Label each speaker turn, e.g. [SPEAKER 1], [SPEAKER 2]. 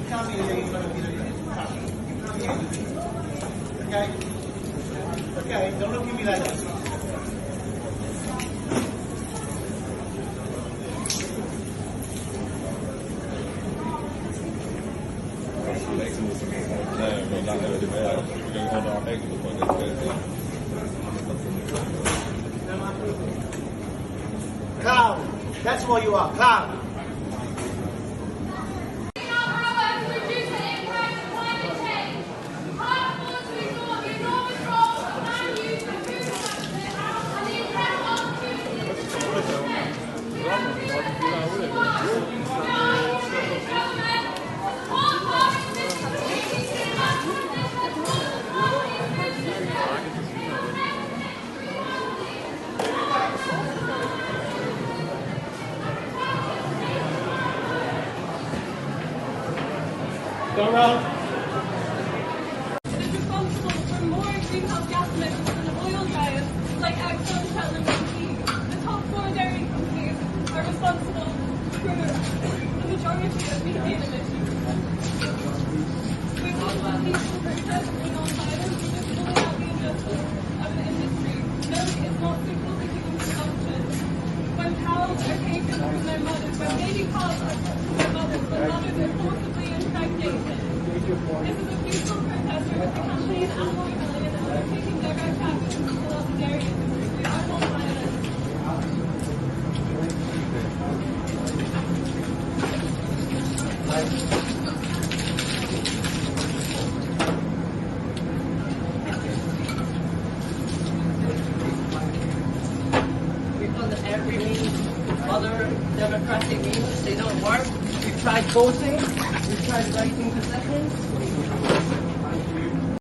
[SPEAKER 1] Tell me that you're going to be the okay? Okay, don't look at me like that. Clown. That's what you are, clown. Go around.
[SPEAKER 2] It is responsible for more greenhouse gas emissions than oil giants like Exxon, Shell and BP. The top four dairy companies are responsible for the majority of methane emissions. We talk about peaceful protest and non-violence, but this is not the injustice of an industry. Milk is not suitable for human consumption. When cows are taken from their mothers, when baby calves are taken from their mothers, when mothers are forcibly impregnated. This is a peaceful protest against the companies and animal rebellion that are taking direct action to pull out the dairy industry. We are not violent.
[SPEAKER 3] We've done every means, other democratic means, they don't work. We've tried voting, we've tried writing petitions,